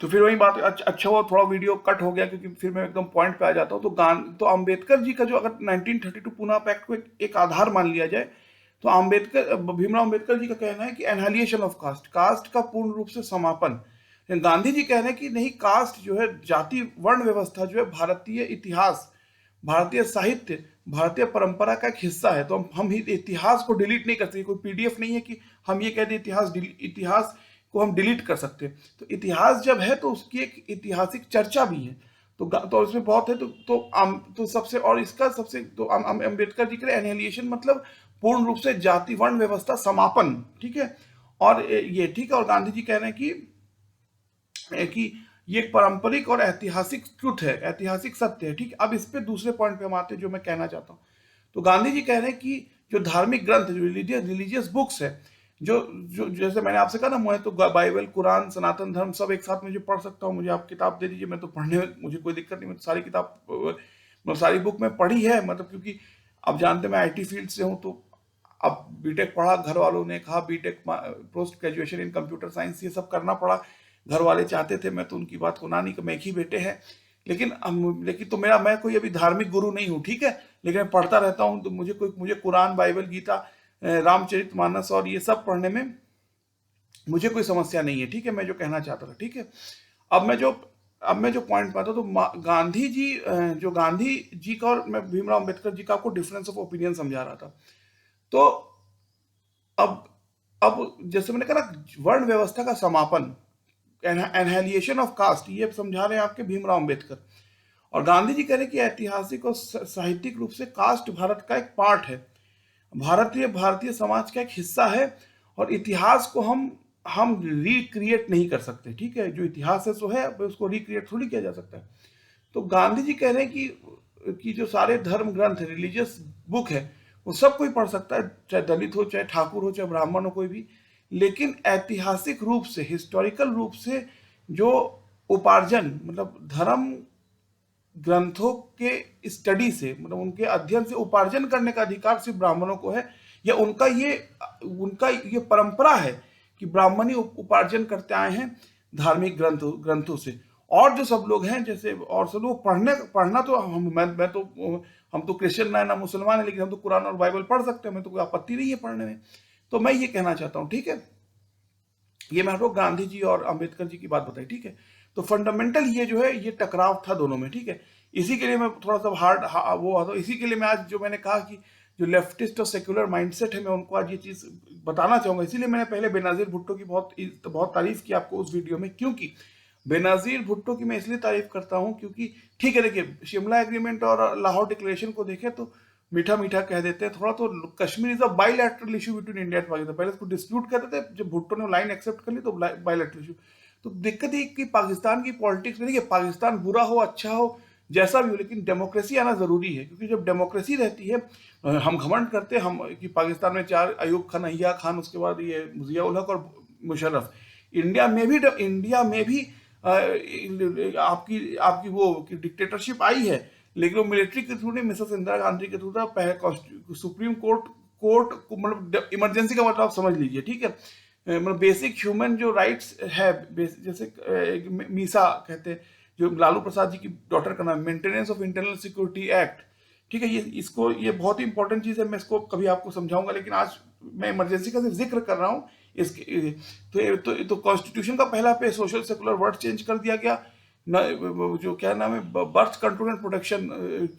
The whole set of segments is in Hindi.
तो फिर वही बात, अच्छा हुआ थोड़ा वीडियो कट हो गया, क्योंकि फिर मैं एकदम पॉइंट पे आ जाता हूँ। तो अंबेडकर जी का जो, अगर 1932 पूना पैक्ट को एक आधार मान लिया जाए, तो भीमराव अंबेडकर जी का कहना है कि एनहालिएशन ऑफ कास्ट, कास्ट का पूर्ण रूप से समापन। गांधी जी कह रहे हैं कि नहीं, कास्ट जो है, जाति वर्ण व्यवस्था जो है भारतीय इतिहास, भारतीय साहित्य, भारतीय परंपरा का एक हिस्सा है। तो हम इतिहास को डिलीट नहीं कर सकते, कोई पीडीएफ नहीं है कि हम ये कह दें इतिहास को हम डिलीट कर सकते हैं। तो इतिहास जब है तो उसकी एक ऐतिहासिक चर्चा भी है। तो इसमें बहुत है। तो सबसे, और इसका सबसे, तो अम्बेडकर जी के एनिहिलेशन मतलब पूर्ण रूप से जाति वर्ण व्यवस्था समापन, ठीक है। और ये ठीक है। और गांधी जी कह रहे हैं कि ये एक पारंपरिक और ऐतिहासिक ट्रुथ है, ऐतिहासिक सत्य है, ठीक है। अब इस पे दूसरे पॉइंट पे हम आते हैं जो मैं कहना चाहता हूँ। तो गांधी जी कह रहे हैं कि जो धार्मिक ग्रंथ, जो रिलीजियस बुक्स है, जो जो जैसे मैंने आपसे कहा ना, मैं तो बाइबल, कुरान, सनातन धर्म सब एक साथ मुझे पढ़ सकता हूँ। मुझे आप किताब दे दीजिए, मैं तो पढ़ने में मुझे कोई दिक्कत नहीं। मैं तो सारी किताब, मतलब सारी बुक में पढ़ी है, मतलब क्योंकि आप जानते हैं मैं आईटी फील्ड से हूँ। तो अब बीटेक पढ़ा, घर वालों ने कहा B Tech, post graduation in computer science, ये सब करना पड़ा। घर वाले चाहते थे, मैं तो उनकी बात को ना नहीं, कि मैं एक ही बेटे हैं। लेकिन तो मैं कोई अभी धार्मिक गुरु नहीं हूँ, ठीक है। लेकिन मैं पढ़ता रहता हूँ। तो मुझे कुरान, बाइबल, गीता, रामचरितमानस और ये सब पढ़ने में मुझे कोई समस्या नहीं है, ठीक है। मैं जो कहना चाहता था, ठीक है। अब मैं जो अब मैं जो पॉइंट पाता, तो गांधी जी, जो गांधी जी का और मैं भीमराव अम्बेडकर जी का आपको डिफरेंस ऑफ ओपिनियन समझा रहा था। तो अब अब जैसे मैंने कहा ना, वर्ण व्यवस्था का समापन, एनहालिएशन ऑफ कास्ट, ये समझा रहे हैं आपके भीमराव अंबेडकर। और गांधी जी कह रहे हैं कि ऐतिहासिक और साहित्यिक रूप से कास्ट भारत का एक पार्ट है, भारतीय समाज का एक हिस्सा है। और इतिहास को हम रिक्रिएट नहीं कर सकते, ठीक है। जो इतिहास है सो है, अब उसको रिक्रिएट थोड़ी किया जा सकता है। तो गांधी जी कह रहे हैं कि जो सारे धर्म ग्रंथ, रिलीजियस बुक है, वो सब कोई पढ़ सकता है, चाहे दलित हो, चाहे ठाकुर हो, चाहे ब्राह्मण हो, कोई भी। लेकिन ऐतिहासिक रूप से, हिस्टोरिकल रूप से जो उपार्जन, मतलब धर्म ग्रंथों के स्टडी से, मतलब उनके अध्ययन से उपार्जन करने का अधिकार सिर्फ ब्राह्मणों को है, या उनका ये परंपरा है कि ब्राह्मण ही उपार्जन करते आए हैं धार्मिक ग्रंथों से। और जो सब लोग हैं, जैसे और सब लोग पढ़ना तो हम तो क्रिश्चियन ना मुसलमान है, लेकिन हम तो कुरान और बाइबल पढ़ सकते हैं, हमें तो कोई आपत्ति नहीं है पढ़ने में। तो मैं ये कहना चाहता हूँ, ठीक है। ये मैं आपको गांधी जी और अंबेडकर जी की बात बताई, ठीक है। तो फंडामेंटल ये जो है, ये टकराव था दोनों में, ठीक है। इसी के लिए मैं थोड़ा सा वो आता हूँ। इसी के लिए मैं आज, जो मैंने कहा कि जो लेफ्टिस्ट और सेक्युलर माइंडसेट है, मैं उनको आज ये चीज बताना चाहूंगा। इसीलिए मैंने पहले बेनजीर भुट्टो की बहुत बहुत तारीफ की आपको उस वीडियो में, क्योंकि बेनजीर भुट्टो की मैं इसलिए तारीफ करता हूँ क्योंकि, ठीक है, देखिए, शिमला एग्रीमेंट और लाहौर डिक्लेरेशन को देखें तो मीठा मीठा कह देते हैं थोड़ा। तो Kashmir is a bilateral issue between India and Pakistan, पहले इसको डिस्प्यूट कहते थे, जब भुट्टो ने लाइन एक्सेप्ट कर ली तो बाइलैटरल इशू। तो दिक्कत ये कि पाकिस्तान की पॉलिटिक्स में, देखिए, पाकिस्तान बुरा हो अच्छा हो जैसा भी हो, लेकिन डेमोक्रेसी आना जरूरी है। क्योंकि जब डेमोक्रेसी रहती है, हम घमंड करते हैं हम कि पाकिस्तान में 4 अयूब खान, अहिया खान, उसके बाद ये जिया उल हक और मुशर्रफ। इंडिया में भी आपकी आपकी वो डिक्टेटरशिप आई है, लेकिन वो मिलिट्री के थ्रू नहीं, मिसेस इंदिरा गांधी के थ्रू था। पहले सुप्रीम कोर्ट को, मतलब इमरजेंसी का मतलब आप समझ लीजिए, ठीक है। मतलब बेसिक ह्यूमन जो राइट्स है, जैसे मीसा कहते हैं, जो लालू प्रसाद जी की डॉटर का नाम, maintenance of internal security act, ठीक है। ये बहुत ही इंपॉर्टेंट चीज है, मैं इसको कभी आपको समझाऊंगा, लेकिन आज मैं इमरजेंसी का सिर्फ जिक्र कर रहा हूँ इसके। तो कॉन्स्टिट्यूशन का पहला पे सोशल सेकुलर वर्ड चेंज कर दिया गया न, जो क्या नाम है, बर्थ कंट्रोल एंड प्रोटेक्शन,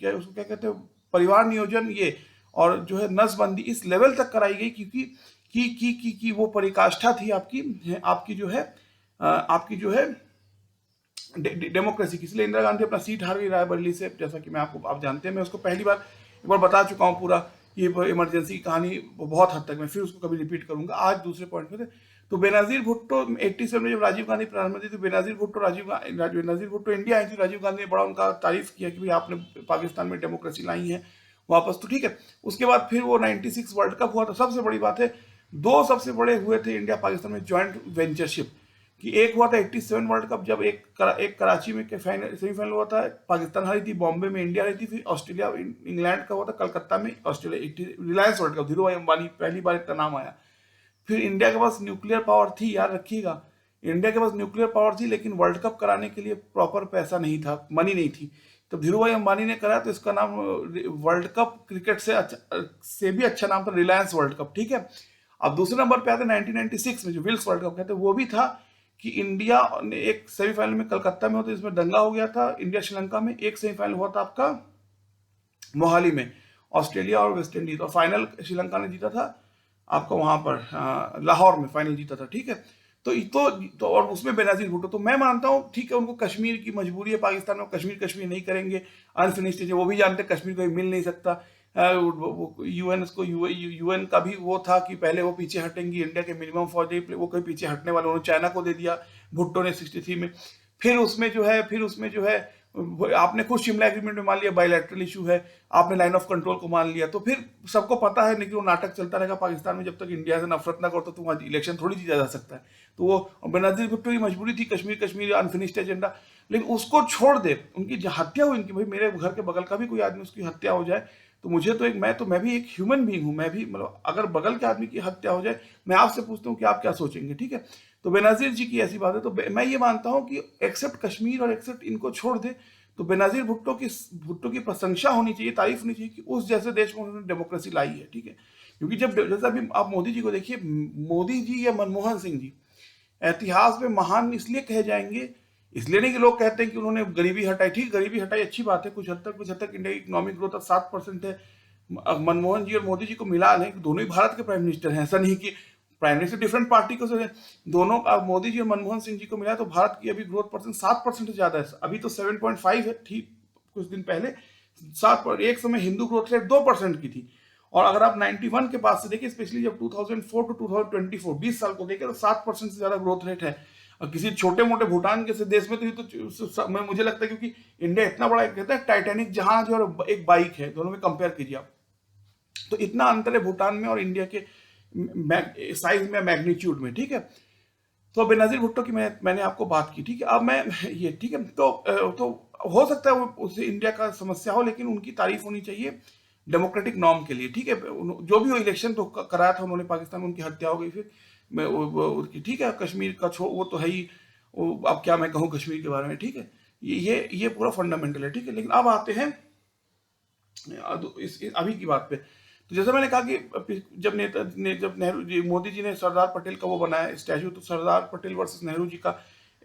क्या उसको क्या कहते हैं, परिवार नियोजन, ये, और जो है नसबंदी इस लेवल तक कराई गई, क्योंकि की वो परिकाष्ठा थी आपकी जो है डेमोक्रेसी की। इसलिए इंदिरा गांधी अपना सीट हार गई रायबरेली से, जैसा कि मैं आप जानते हैं। मैं उसको पहली बार एक बार बता चुका हूँ पूरा, ये इमरजेंसी की कहानी बहुत हद तक, मैं फिर उसको कभी रिपीट करूंगा। आज दूसरे पॉइंट पे थे। तो बेनजीर भुट्टो 87 में जब राजीव गांधी प्रधानमंत्री थे, बेनजीर भुट्टो इंडिया आई थी। राजीव गांधी ने बड़ा उनका तारीफ किया कि भाई आपने पाकिस्तान में डेमोक्रेसी लाई है वापस, तो ठीक है। उसके बाद फिर वो 96 वर्ल्ड कप हुआ था। सबसे बड़ी बात है, दो सबसे बड़े हुए थे इंडिया पाकिस्तान में ज्वाइंट वेंचरशिप, कि एक हुआ था 87 वर्ल्ड कप, जब एक कराची में सेमीफाइनल हुआ था, पाकिस्तान हारी थी, बॉम्बे में इंडिया हारी थी। फिर ऑस्ट्रेलिया इंग्लैंड का हुआ था कलकत्ता में, Australia, Reliance world cup, Dhiru भाई अंबानी पहली बार इतना नाम आया। फिर इंडिया के पास न्यूक्लियर पावर थी, याद रखिएगा। इंडिया के पास न्यूक्लियर पावर थी, लेकिन वर्ल्ड कप कराने के लिए प्रॉपर पैसा नहीं था, मनी नहीं थी। तो धीरू भाई अंबानी ने करा, तो इसका नाम वर्ल्ड कप क्रिकेट से भी अच्छा नाम था, रिलायंस वर्ल्ड कप, ठीक है। अब दूसरे नंबर पे आते 1996 में जो विल्स वर्ल्ड कप कहते हैं, वो भी था कि इंडिया ने एक सेमीफाइनल में कलकत्ता में होता, इसमें दंगा हो गया था इंडिया श्रीलंका में। एक सेमीफाइनल हुआ था आपका मोहाली में, ऑस्ट्रेलिया और वेस्ट इंडीज, और फाइनल श्रीलंका ने जीता था आपका वहां पर लाहौर में फाइनल जीता था, ठीक है। तो और उसमें बेनजीर भुट्टो, तो मैं मानता हूँ ठीक है, उनको कश्मीर की मजबूरी है, पाकिस्तान में कश्मीर नहीं करेंगे, अनफिनिश्ड है, वो भी जानते कश्मीर को मिल नहीं सकता। यूएन का भी वो था कि पहले वो पीछे हटेंगी, इंडिया के मिनिमम फौजी वो कोई पीछे हटने वाले, उन्होंने चाइना को दे दिया भुट्टो ने 63 में। फिर उसमें जो है आपने खुद शिमला एग्रीमेंट में मान लिया बायलैटरल इशू है, आपने लाइन ऑफ कंट्रोल को मान लिया, तो फिर सबको पता है नहीं कि वो नाटक चलता रहेगा पाकिस्तान में, जब तक इंडिया से नफरत ना करो तो वहाँ इलेक्शन थोड़ी जीता जा सकता है। तो वो बेनजीर भुट्टो की मजबूरी थी, कश्मीर अनफिनिश्ड एजेंडा, लेकिन उसको छोड़ दे, उनकी हत्या हुई इनकी, भाई मेरे घर के बगल का भी कोई आदमी उसकी हत्या हो जाए तो मुझे तो मैं भी एक ह्यूमन बीइंग हूं, मैं भी मतलब अगर बगल के आदमी की हत्या हो जाए, मैं आपसे पूछता हूँ कि आप क्या सोचेंगे, ठीक है। तो बेनजीर जी की ऐसी बात है, तो मैं ये मानता हूँ कि एक्सेप्ट कश्मीर और एक्सेप्ट इनको छोड़ दे, तो बेनजीर भुट्टो की प्रशंसा होनी चाहिए, तारीफ होनी चाहिए कि उस जैसे देश में उन्होंने डेमोक्रेसी लाई है, ठीक है। क्योंकि जब जैसा अभी आप मोदी जी को देखिए, मोदी जी या मनमोहन सिंह जी इतिहास में महान इसलिए कहे जाएंगे, इसलिए नहीं कि लोग कहते हैं कि उन्होंने गरीबी हटाई, ठीक गरीबी हटाई अच्छी बात है, कुछ हद तक इंडिया की इकोनॉमिक ग्रोथ 7% है। मनमोहन जी और मोदी जी को मिला लें, दोनों ही भारत के प्राइम मिनिस्टर हैं, ऐसा नहीं कि प्राइम मिनिस्टर डिफरेंट पार्टी को से दोनों, मोदी जी और मनमोहन सिंह जी को मिला तो भारत की अभी ग्रोथ परसेंट 7% से ज्यादा है, अभी तो 7.5 है, ठीक कुछ दिन पहले 7 एक समय हिंदू ग्रोथ रेट 2% की थी। और अगर आप 91 के बाद से देखिए, स्पेशली जब 2004 टू 2024 20 साल को देखें, तो 7% से ज्यादा ग्रोथ रेट है। और किसी छोटे मोटे भूटान के देश में तो मैं मुझे लगता है, क्योंकि इंडिया इतना बड़ा, कहते हैं टाइटैनिक जहाज और एक बाइक है, दोनों में कंपेयर कीजिए आप, तो इतना अंतर है भूटान में और इंडिया के साइज में, मैग्नीट्यूड में, ठीक है। तो बेनजीर भुट्टो की मैंने आपको बात की, ठीक है। अब मैं ये ठीक है, तो हो सकता है वो उससे इंडिया का समस्या हो, लेकिन उनकी तारीफ होनी चाहिए डेमोक्रेटिक नॉर्म के लिए, ठीक है। जो भी वो इलेक्शन तो कराया था उन्होंने पाकिस्तान में, उनकी हत्या हो गई, फिर मैं उसकी, ठीक है, कश्मीर का वो तो है ही, अब क्या मैं कहूँ कश्मीर के बारे में, ठीक है। ये पूरा फंडामेंटल है, ठीक है। लेकिन अब आते हैं अभी की बात पे। तो जैसे मैंने कहा कि जब नेहरू जी, मोदी जी ने सरदार पटेल का वो बनाया स्टैचू, तो सरदार पटेल वर्सेस नेहरू जी का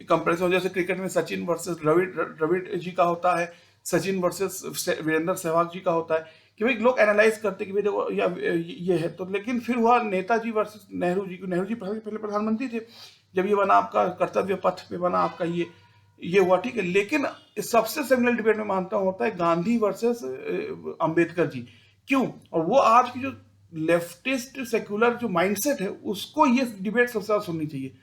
कंपैरिजन, जैसे क्रिकेट में सचिन वर्सेस द्रविड़ जी का होता है, सचिन वर्सेस वीरेंद्र सहवाग जी का होता है, कि भाई लोग एनालाइज करते कि भाई देखो या ये है, तो लेकिन फिर हुआ नेताजी वर्सेस नेहरू जी पहले प्रधानमंत्री थे, जब ये बना आपका कर्तव्य पथ पे बना आपका ये हुआ, ठीक है। लेकिन सबसे सिमिलर डिबेट में मानता हूं होता है गांधी वर्सेस अंबेडकर जी, क्यों, और वो आज की जो लेफ्टिस्ट सेक्युलर जो माइंडसेट है, उसको ये डिबेट सबसे ज्यादा सुननी चाहिए।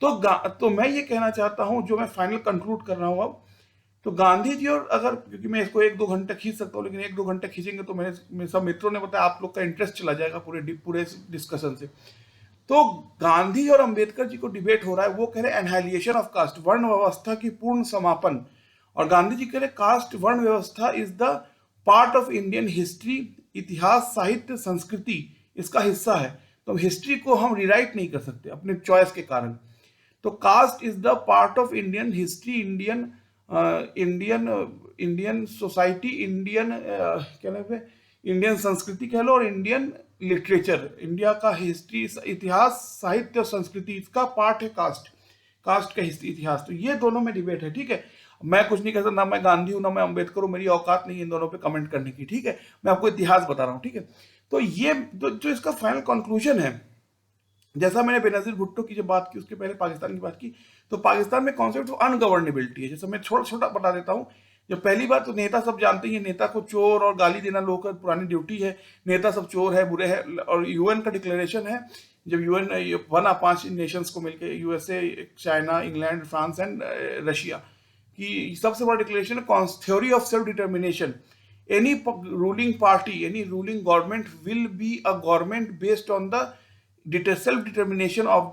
तो मैं ये कहना चाहता हूं, जो मैं फाइनल कंक्लूड कर रहा हूं अब, तो गांधी जी, और अगर, क्योंकि मैं इसको 1-2 घंटे खींच सकता हूँ, लेकिन 1-2 घंटे खींचेंगे तो मेरे सब मित्रों ने बताया आप लोग का इंटरेस्ट चला जाएगा पूरे डिस्कशन से। तो गांधी और अंबेडकर जी को डिबेट हो रहा है, वो कह रहे एनहाइलिएशन ऑफ कास्ट, वर्ण व्यवस्था की पूर्ण समापन, और गांधी जी कह रहे कास्ट वर्ण व्यवस्था is the part of Indian history, इतिहास साहित्य संस्कृति इसका हिस्सा है, तो हिस्ट्री को हम रिराइट नहीं कर सकते अपने चॉइस के कारण। तो caste is the part of Indian history, Indian society, क्या नाम है, इंडियन संस्कृति कह लो, और इंडियन लिटरेचर, इंडिया का हिस्ट्री, इतिहास साहित्य और संस्कृति, इसका पार्ट है कास्ट का हिस्ट्री इतिहास। तो ये दोनों में डिबेट है, ठीक है। मैं कुछ नहीं कह सकता, ना मैं गांधी हूं ना मैं अंबेडकर हूं, मेरी औकात नहीं है इन दोनों पे कमेंट करने की, ठीक है। मैं आपको इतिहास बता रहा हूं, ठीक है। तो ये जो इसका फाइनल कंक्लूजन है, जैसा मैंने बेनजीर भुट्टो की जब बात की, उसके पहले पाकिस्तान की बात की, तो पाकिस्तान में कॉन्सेप्ट अनगवर्नेबिलिटी है। जैसे मैं छोटा बता देता हूं, जब पहली बात तो नेता सब जानते हैं, नेता को चोर और गाली देना लोगों का पुरानी ड्यूटी है, नेता सब चोर है, बुरे है, और यूएन का डिक्लेरेशन है, जब यूएन बना 5 नेशंस को मिलकर, USA, China, England, France and Russia, कि सबसे बड़ा डिक्लेरेशन है theory of self determination, any ruling party, any ruling government will be a government based on the self determination of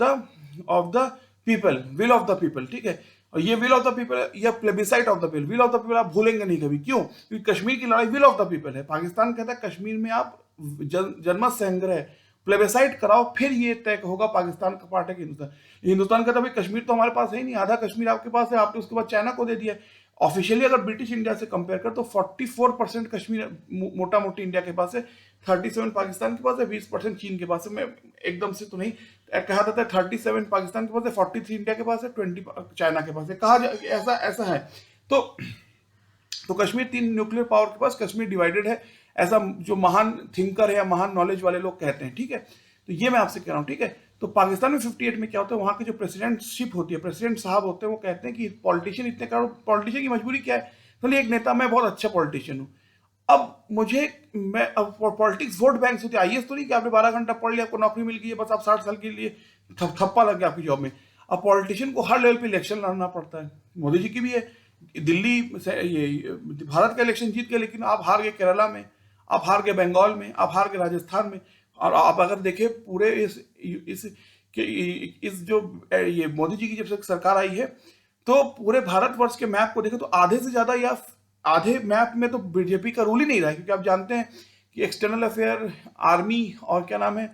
the people, will of the people, ठीक है। और ये विल ऑफ द पीपल या plebiscite of the people, will of the people आप भूलेंगे नहीं कभी, क्यों, क्योंकि कश्मीर की लड़ाई विल ऑफ द पीपल है। पाकिस्तान कहता है कश्मीर में आप जनमत संग्रह प्लेबेसाइट कराओ, फिर ये तय होगा पाकिस्तान का पार्ट है कि हिंदुस्तान। हिंदुस्तान का तो भाई कश्मीर तो हमारे पास है ही नहीं, आधा कश्मीर आपके पास है, आपने उसके बाद चाइना को दे दिया। ऑफिशियली अगर ब्रिटिश इंडिया से कंपेयर कर तो 44% कश्मीर मोटा मोटी इंडिया के पास है, 37 पाकिस्तान के पास है, 20% चीन के पास है। मैं एकदम से तो नहीं कहा था, 37 पाकिस्तान के पास है, 43 इंडिया के पास है, 20 चाइना के पास है, कहा ऐसा ऐसा है। तो कश्मीर 3 न्यूक्लियर पावर के पास, कश्मीर डिवाइडेड है, ऐसा जो महान थिंकर है या महान नॉलेज वाले लोग कहते हैं, ठीक है। तो ये मैं आपसे कह रहा हूँ, ठीक है। तो पाकिस्तान में 58 में क्या होता है, वहां के जो प्रेसिडेंटशिप होती है, प्रेसिडेंट साहब होते हैं, वो कहते हैं कि पॉलिटिशियन इतने करोड़, पॉलिटिशियन की मजबूरी क्या है, तो एक नेता, मैं बहुत अच्छा पॉलिटिशियन हूँ, अब मुझे, मैं अब पॉलिटिक्स वोट बैंक होती है, आईएएस तो नहीं कि आपने 12 घंटा पढ़ लिया, आपको नौकरी मिल गई है, बस आप 60 साल के लिए थप्पा लग गया आपकी जॉब में। अब पॉलिटिशियन को हर लेवल पे इलेक्शन लड़ना पड़ता है, मोदी जी की भी है, दिल्ली से ये भारत का इलेक्शन जीत गए, लेकिन आप हार गए केरला में, आप हार गए बंगाल में, आप हार गए राजस्थान में। और आप अगर देखें पूरे इस जो ये मोदी जी की जब से सरकार आई है, तो पूरे भारतवर्ष के मैप को देखें तो आधे से ज्यादा या आधे मैप में तो बीजेपी का रूल ही नहीं रहा है, क्योंकि आप जानते हैं कि एक्सटर्नल अफेयर, आर्मी और क्या नाम है,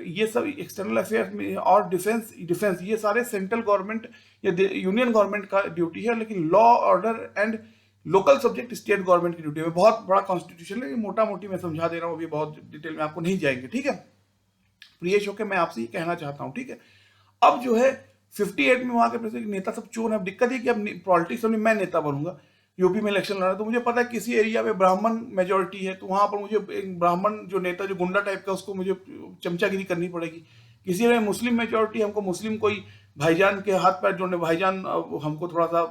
ये सब एक्सटर्नल अफेयर में, और डिफेंस ये सारे सेंट्रल गवर्नमेंट या यूनियन गवर्नमेंट का ड्यूटी है, लेकिन law order and local subject state government की ड्यूटी है। बहुत बड़ा कॉन्स्टिट्यूशन है, मोटा मोटी मैं समझा दे रहा हूँ, अभी बहुत डिटेल में आपको नहीं जाएंगे, ठीक है। प्रियेश होकर मैं आपसे ये कहना चाहता हूँ, ठीक है। अब जो है 58 में वहां के प्रेसिडेंट नेता सब चोर है। अब दिक्कत है कि अब पॉलिटिक्स में मैं नेता बनूंगा, यूपी में इलेक्शन लड़ा, तो मुझे पता है किसी एरिया में ब्राह्मण मेजोरिटी है, तो वहां पर मुझे एक ब्राह्मण जो नेता जो गुंडा टाइप का, उसको मुझे चमचागिरी करनी पड़ेगी। किसी एरिया में मुस्लिम मेजोरिटी, हमको मुस्लिम कोई भाईजान के हाथ पैर जोड़ने, भाईजान हमको थोड़ा सा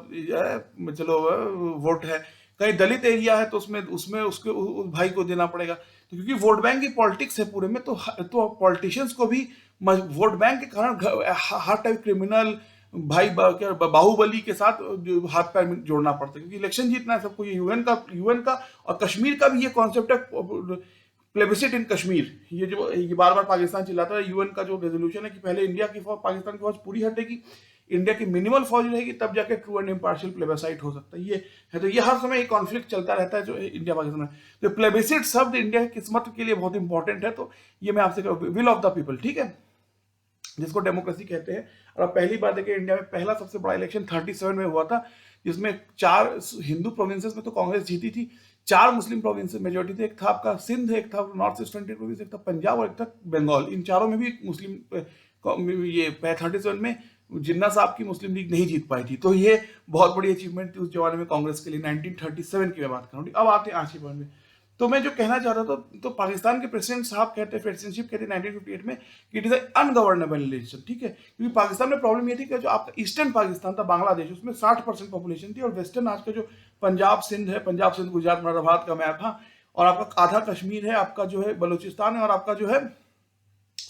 चलो वोट है। कहीं दलित एरिया है तो उसमें उसमें उसके उस भाई को देना पड़ेगा। तो क्योंकि वोट बैंक की पॉलिटिक्स है पूरे में, तो पॉलिटिशियंस को भी वोट बैंक के कारण हर टाइप क्रिमिनल भाई बाहुबली के साथ हाथ पैर में जोड़ना पड़ता है, क्योंकि इलेक्शन जीतना है सबको। ये यूएन का और कश्मीर का भी ये कॉन्सेप्ट है, प्लेबिसिट इन कश्मीर। ये बार बार पाकिस्तान चिल्लाता है, यूएन का जो रेजोल्यूशन है कि पहले इंडिया की फौज, पाकिस्तान की फौज पूरी हटेगी, इंडिया की मिनिमल फौज रहेगी, तब जाके ट्रू एंड इम्पार्शियल प्लेबिसाइट हो सकता है। ये है, तो ये हर समय एक कॉन्फ्लिक्ट चलता रहता है जो इंडिया पाकिस्तान में। तो प्लेबिसिट शब्द इंडिया की किस्मत के लिए बहुत इंपॉर्टेंट है। तो ये मैं आपसे विल ऑफ द पीपल, ठीक है, जिसको डेमोक्रेसी कहते हैं। और पहली बार देखिए इंडिया में पहला सबसे बड़ा इलेक्शन 37 में हुआ था, जिसमें 4 हिंदू प्रोविंसेस में तो कांग्रेस जीती थी, 4 मुस्लिम प्रोविंसेस मेजोरिटी थे। एक था आपका सिंध, एक था नॉर्थ ईस्ट फ्रंटियर प्रोविंस, एक था पंजाब और एक था बंगाल। इन चारों में भी मुस्लिम, ये 37 में जिन्ना साहब की मुस्लिम लीग नहीं जीत पाई थी। तो ये बहुत बड़ी अचीवमेंट थी उस जमाने में कांग्रेस के लिए, 1937 की मैं बात करूँ। अब आते हैं आज के पॉइंट में। तो मैं जो कहना चाहता था, तो पाकिस्तान के प्रेसिडेंट साहब कहते हैं, प्रेसिडेंटशिप कहते हैं 1958 में कि इट इज अनगवर्नेबल नेशन, ठीक है। क्योंकि पाकिस्तान में प्रॉब्लम ये थी कि जो आपका ईस्टर्न पाकिस्तान था, बांग्लादेश, उसमें 60% पॉपुलेशन थी, और वेस्टर्न आज का जो पंजाब सिंध है, पंजाब सिंध गुजरात मुरादाबाद का मैप था, और आपका आधा कश्मीर है, आपका जो है बलूचिस्तान है, और आपका जो है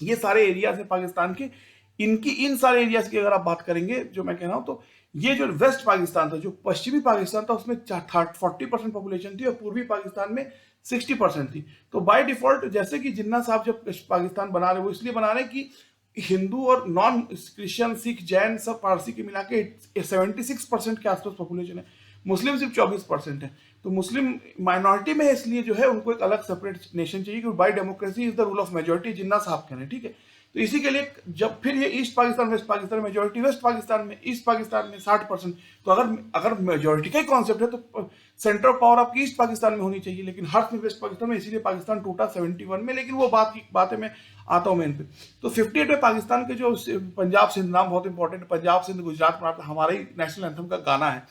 ये सारे एरियाज है पाकिस्तान के। इन सारे एरियाज की अगर आप बात करेंगे, जो मैं कह रहा हूं, तो ये जो वेस्ट पाकिस्तान था, जो पश्चिमी पाकिस्तान था, उसमें 40% पॉपुलेशन थी, और पूर्वी पाकिस्तान में 60% थी। तो बाय डिफॉल्ट, जैसे कि जिन्ना साहब जब पाकिस्तान बना रहे, वो इसलिए बना रहे कि हिंदू और नॉन क्रिश्चियन, सिख, जैन, सब पारसी के मिला के 76% के आसपास पॉपुलेशन है, मुस्लिम सिर्फ 24% है। तो मुस्लिम माइनॉरिटी में है, इसलिए जो है उनको एक अलग सेपरेट नेशन चाहिए, क्योंकि by democracy is the rule of majority, Jinnah साहब कह रहे हैं, ठीक है। तो इसी के लिए जब फिर ये East Pakistan West Pakistan, majority West Pakistan में, ईस्ट पाकिस्तान में 60%। तो अगर मेजोरिटी का ही कॉन्सेप्ट है, तो सेंटर ऑफ पावर आपकी ईस्ट पाकिस्तान में होनी चाहिए, लेकिन हर में वेस्ट पाकिस्तान में, इसीलिए पाकिस्तान टूटा 71 में। लेकिन वो बातें मैं आता हूँ मेन पे। तो 58 में पाकिस्तान के जो पंजाब सिंध, नाम बहुत इंपॉर्टेंट है, पंजाब सिंध गुजरात मराठा हमारा ही नेशनल एंथम का गाना है।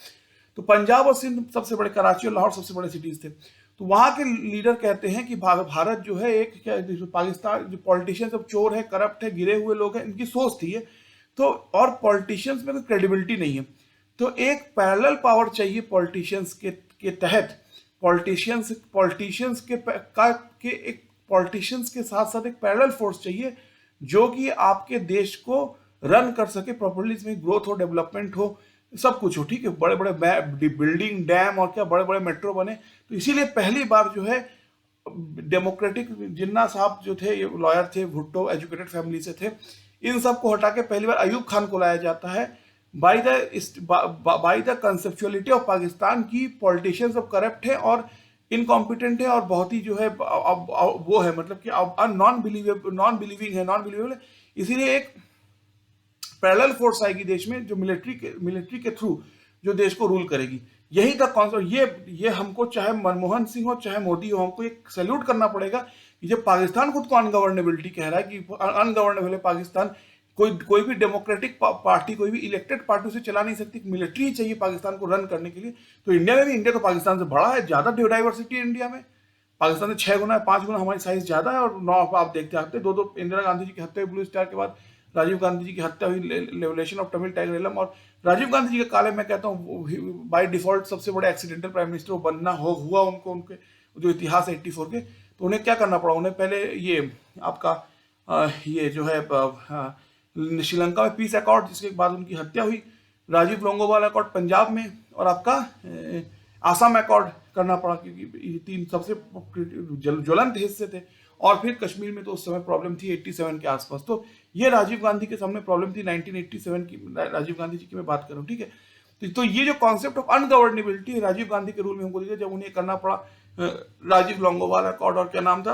तो पंजाब और सिंध सबसे बड़े, कराची और लाहौर सबसे बड़े सिटीज थे। तो वहां के लीडर कहते हैं कि भारत जो है एक पाकिस्तान, जो पॉलिटिशियंस सब चोर है, करप्ट है, गिरे हुए लोग हैं, इनकी सोच थी ये। तो और पॉलिटिशियंस में कोई क्रेडिबिलिटी नहीं है, तो एक पैरेलल पावर चाहिए पॉलिटिशियंस के तहत। पॉलिटिशियंस के साथ साथ एक पैरेलल फोर्स चाहिए, जो कि आपके देश को रन कर सके प्रॉपर्ली, इसमें ग्रोथ हो, डेवलपमेंट हो, सब कुछ हो, ठीक है। बड़े बड़े बिल्डिंग, डैम और क्या बड़े बड़े मेट्रो बने। तो इसीलिए पहली बार जो है डेमोक्रेटिक, जिन्ना साहब जो थे, ये लॉयर थे, भुट्टो एजुकेटेड फैमिली से थे, इन सब को हटा के पहली बार अयूब खान को लाया जाता है। बाय द कंसेप्चुअलिटी ऑफ पाकिस्तान की पॉलिटिशियंस सब करप्ट है, और इनकॉम्पिटेंट है और बहुत ही जो है अब वो है, मतलब कि अब नॉन बिलीवेबल है। इसीलिए एक पैरेलल फोर्स आएगी देश में जो मिलिट्री के थ्रू जो देश को रूल करेगी। यही था कॉन्सेप्ट। ये हमको चाहे मनमोहन सिंह हो चाहे मोदी हो, हमको एक सैल्यूट करना पड़ेगा कि जब पाकिस्तान खुद को अनगवर्नेबिलिटी कह रहा है कि अनगवर्नेबल है पाकिस्तान, कोई भी डेमोक्रेटिक पार्टी, कोई भी इलेक्टेड पार्टी उसे चला नहीं सकती, मिलिट्री ही चाहिए पाकिस्तान को रन करने के लिए। तो इंडिया में भी, इंडिया तो पाकिस्तान से बड़ा है, ज्यादा डाइवर्सिटी है इंडिया में। पाकिस्तान से 6 गुना 5 गुना हमारी साइज ज्यादा है, और 9 आप देखते आते दो इंदिरा गांधी जी की हत्या हुई ब्लू स्टार के बाद, राजीव गांधी जी की हत्या हुई लेवलेशन ऑफ तमिल टाइगर एलम, और राजीव गांधी जी के काले मैं कहता हूँ बाय डिफॉल्ट सबसे बड़े एक्सीडेंटल प्राइम मिनिस्टर वो बनना हुआ उनको, उनके जो इतिहास है 84 के। तो उन्हें क्या करना पड़ा, उन्हें पहले ये आपका ये जो है श्रीलंका में पीस अकॉर्ड, जिसके बाद उनकी हत्या हुई, राजीव लोंगोवाल अकॉर्ड पंजाब में, और आपका आसाम अकॉर्ड करना पड़ा, क्योंकि ये 3 सबसे ज्वलंत हिस्से थे। और फिर कश्मीर में तो उस समय प्रॉब्लम थी 87 के आसपास। तो ये राजीव गांधी के सामने प्रॉब्लम थी 1987 की, राजीव गांधी जी की मैं बात कर रहा हूँ, ठीक है। तो ये जो कॉन्सेप्ट ऑफ अनगवर्नेबिलिटी राजीव गांधी के रूल में हमको दिखा, जब उन्हें करना पड़ा राजीव लोंगोवाल अकॉर्ड और क्या नाम था,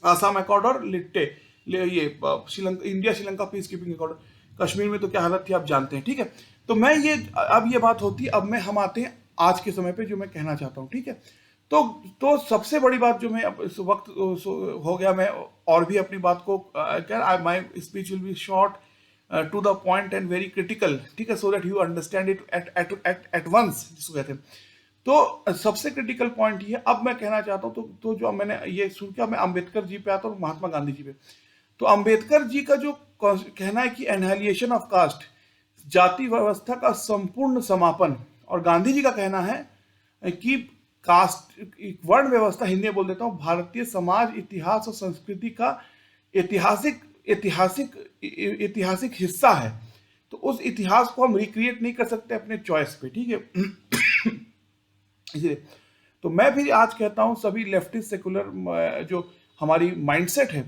आसाम अकॉर्ड और ये Sri Lanka, India Sri Lanka peace keeping accord. Kashmir में तो क्या हालत थी आप जानते हैं, ठीक है। तो मैं ये, अब ये बात होती है, अब हम आते हैं आज के समय पे जो मैं कहना चाहता हूँ, ठीक है। तो सबसे बड़ी बात जो मैं अब इस वक्त हो गया, मैं और भी अपनी बात को my speech will be short to the point and very critical, ठीक है, so that you understand it at once, जिसको कहते हैं। तो सबसे क्रिटिकल पॉइंट ये, अब मैं कहना चाहता हूँ, तो जो मैंने ये शुरू किया, मैं अंबेडकर जी पे आता हूँ, महात्मा गांधी जी पे। तो अंबेडकर जी का जो कहना है कि एनहाइलिएशन ऑफ कास्ट, जाति व्यवस्था का संपूर्ण समापन, और गांधी जी का कहना है कि कास्ट, वर्ण व्यवस्था, हिंदी में बोल देता हूं, भारतीय समाज, इतिहास और संस्कृति का ऐतिहासिक हिस्सा है। तो उस इतिहास को हम रिक्रिएट नहीं कर सकते अपने चॉइस पे, ठीक है। इसलिए तो मैं फिर आज कहता हूं सभी लेफ्टिस्ट सेकुलर जो हमारी माइंडसेट है,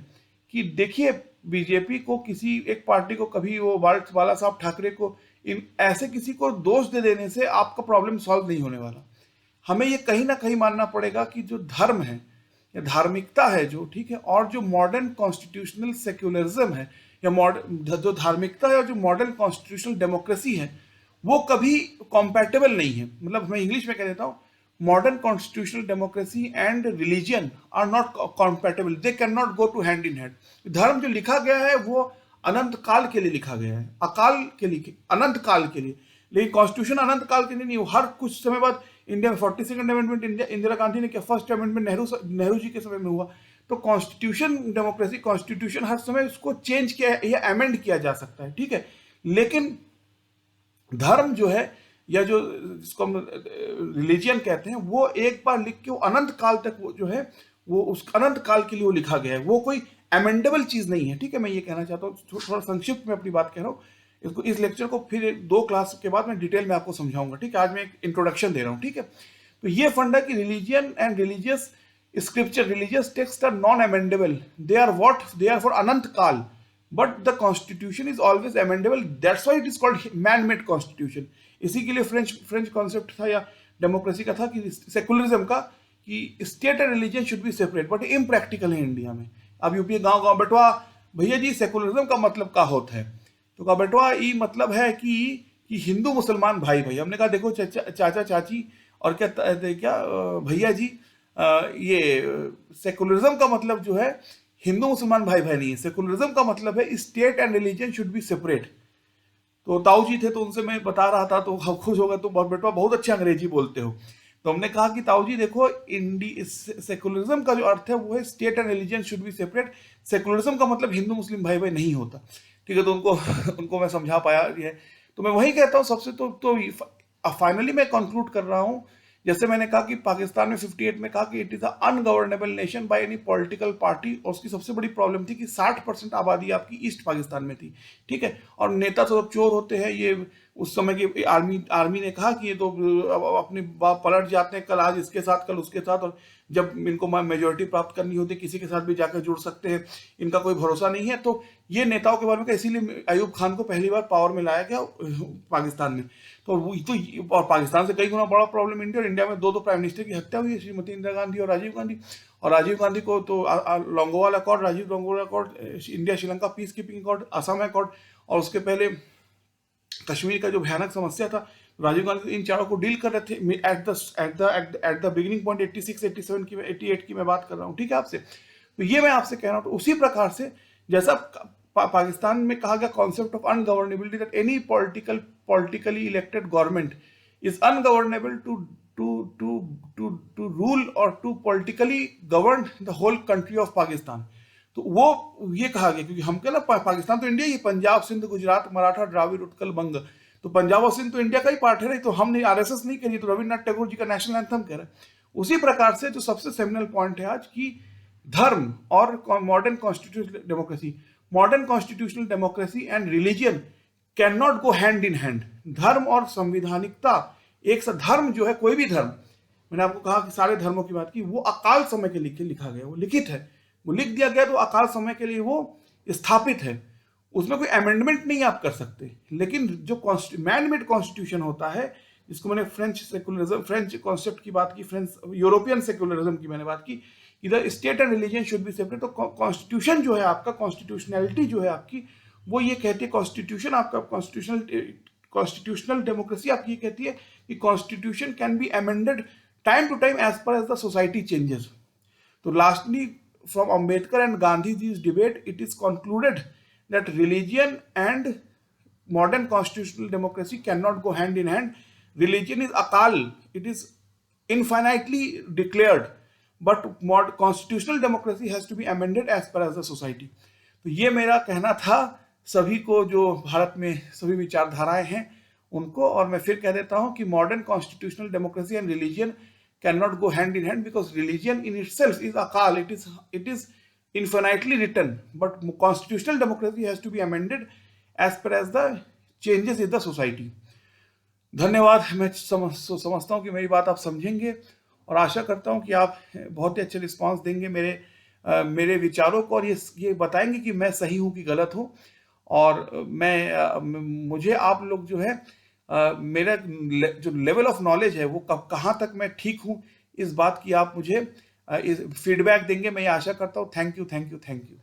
कि देखिए बीजेपी को, किसी एक पार्टी को, कभी वो बाला साहब ठाकरे को, इन ऐसे किसी को दोष दे देने से आपका प्रॉब्लम सॉल्व नहीं होने वाला। हमें ये कहीं ना कहीं मानना पड़ेगा कि जो धर्म है या धार्मिकता है जो, ठीक है, और जो मॉडर्न कॉन्स्टिट्यूशनल सेक्युलरिज्म है, या जो धार्मिकता है और जो मॉडर्न कॉन्स्टिट्यूशनल डेमोक्रेसी है, वो कभी कॉम्पैटिबल नहीं है। मतलब मैं इंग्लिश में कह देता हूं, modern constitutional democracy and religion are not compatible, they cannot go to hand in hand। धर्म जो लिखा गया है वो अनंत काल के लिए लिखा गया है, अकाल के लिए, अनंत काल के लिए, लेकिन कॉन्स्टिट्यूशन अनंत काल के लिए नहीं। हर कुछ समय बाद इंडिया में 42nd अमेंडमेंट इंदिरा गांधी ने किया, फर्स्ट अमेंडमेंट नेहरू जी के समय में हुआ। तो कॉन्स्टिट्यूशन डेमोक्रेसी, कॉन्स्टिट्यूशन हर समय उसको चेंज किया या अमेंड किया जा सकता है, ठीक है। लेकिन धर्म जो है, या जो जिसको हम रिलीजियन कहते हैं, वो एक बार लिख के वो अनंत काल तक वो जो है, वो उस अनंत काल के लिए वो लिखा गया है, वो कोई अमेंडेबल चीज नहीं है, ठीक है। मैं ये कहना चाहता हूँ, थोड़ा संक्षिप्त में अपनी बात कह रहा हूँ। इसको, इस लेक्चर को फिर 2 क्लास के बाद मैं डिटेल में आपको समझाऊंगा, ठीक है। आज मैं एक इंट्रोडक्शन दे रहा हूँ, ठीक है। तो ये फंडा कि religion and religious scripture, religious text are non amendable, they are for अनंत काल, but the constitution is always amendable, that's why it is called man made constitution. इसी के लिए फ्रेंच कॉन्सेप्ट था, या डेमोक्रेसी का था, कि सेकुलरिज्म का, कि state and religion should be separate, but impractical है इंडिया में। अब यूपी गांव गांव बेटवा, भैया जी सेकुलरिज्म का मतलब क्या होता है, तो कहा बेटवा ये मतलब है कि हिंदू मुसलमान भाई भाई। हमने कहा देखो चाचा चाची और क्या भैया जी, ये सेकुलरिज्म का मतलब जो है हिंदू मुसलमान भाई भाई नहीं है, सेकुलरिज्म का मतलब है state and religion should be separate. तो ताऊ जी थे, तो उनसे मैं बता रहा था, तो खुश हो गए, तो बेटा बहुत अच्छी अंग्रेजी बोलते हो। तो हमने कहा कि ताऊ जी देखो, सेकुलरिज्म का जो अर्थ है वो है state and religion should be separate, secularism का मतलब हिंदू मुस्लिम भाई भाई नहीं होता, ठीक है। तो उनको मैं समझा पाया ये। तो मैं वही कहता हूँ सबसे, तो फाइनली मैं कंक्लूड कर रहा हूँ, जैसे मैंने कहा कि पाकिस्तान में 58 में कहा कि it is ungovernable nation by any political party, और उसकी सबसे बड़ी प्रॉब्लम थी कि 60% आबादी आपकी ईस्ट पाकिस्तान में थी, ठीक है। और नेता तो सब चोर होते हैं, ये उस समय की आर्मी ने कहा कि ये तो अपनी बात पलट जाते हैं, कल आज इसके साथ कल उसके साथ, और जब इनको मेजोरिटी प्राप्त करनी होती है किसी के साथ भी जाकर जुड़ सकते हैं, इनका कोई भरोसा नहीं है। तो ये नेताओं के बारे में, इसीलिए अयूब खान को पहली बार पावर में लाया गया पाकिस्तान में। और पाकिस्तान से कई गुना बड़ा प्रॉब्लम इंडिया, और इंडिया में दो प्राइम मिनिस्टर की हत्या हुई है, श्रीमती इंदिरा गांधी और राजीव गांधी। और राजीव गांधी को तो Longowal accord, Rajiv Longowal accord, India Sri Lanka peace keeping accord, Assam accord, और उसके पहले कश्मीर का जो भयानक समस्या था, राजीव गांधी इन चारों को डील कर रहे थे एट द बिगिनिंग पॉइंट 86, 87 की, 88 की मैं बात कर रहा हूँ, ठीक है आपसे। तो ये मैं आपसे कह रहा हूँ, तो उसी प्रकार से जैसा पाकिस्तान में कहा गया concept of ungovernability, that any politically elected government is ungovernable to rule और to politically govern the whole country of Pakistan. तो वो ये कहा गया, क्योंकि हम क्या ना, पाकिस्तान तो इंडिया ही, पंजाब, सिंध, गुजरात, मराठा, द्राविड़, उत्कल, बंग, तो पंजाब और सिंध तो इंडिया का ही पार्ट है नहीं। तो हमने आरएसएस नहीं कही, तो रविन्द्रनाथ टैगोर जी का नेशनल एंथम कह रहे हैं। उसी प्रकार से जो सबसे सेमिनल पॉइंट है आज की धर्म और modern constitutional democracy, modern constitutional democracy and religion can not go hand in hand. धर्म और संविधानिकता एक साथ, धर्म जो है कोई भी धर्म, मैंने आपको कहा कि सारे धर्मों की बात की, वो अकाल समय के लिए लिखा गया, वो लिखित है, वो लिख दिया गया, तो अकाल समय के लिए वो स्थापित है, उसमें कोई अमेंडमेंट नहीं आप कर सकते। लेकिन जो मैन मेड कॉन्स्टिट्यूशन होता है, जिसको मैंने फ्रेंच सेकुलरिज्म, फ्रेंच कॉन्सेप्ट की बात की, फ्रेंच यूरोपियन सेकुलरिज्म की मैंने बात की, इधर state and religion should be separate. तो कॉन्स्टिट्यूशन जो है आपका, कॉन्स्टिट्यूशनैलिटी जो है आपकी, वो ये कहती है, कॉन्स्टिट्यूशन आपका, कॉन्स्टिट्यूशनल डेमोक्रेसी आपकी ये कहती है कि constitution can be amended time to time as per as the society changes. तो lastly, from Ambedkar and Gandhiji's debate, it is concluded that religion and modern constitutional democracy cannot go hand in hand. Religion is akal, it is infinitely declared, but constitutional democracy has to be amended as per as the society. तो ये मेरा कहना था सभी को, जो भारत में सभी विचारधाराएं हैं उनको। और मैं फिर कह देता हूं कि modern constitutional democracy and religion cannot go hand in hand, because religion in itself is akal, it is infinitely written, but constitutional democracy has to be amended as per as the changes in the society. धन्यवाद। मैं समझता हूँ कि मेरी बात आप समझेंगे, और आशा करता हूँ कि आप बहुत ही अच्छे रिस्पांस देंगे मेरे विचारों को, और ये बताएंगे कि मैं सही हूँ कि गलत हूँ। और मुझे आप लोग जो है, मेरा जो लेवल ऑफ नॉलेज है वो कहाँ तक मैं ठीक हूँ, इस बात की आप मुझे फीडबैक देंगे, मैं ये आशा करता हूँ। Thank you, thank you, thank you.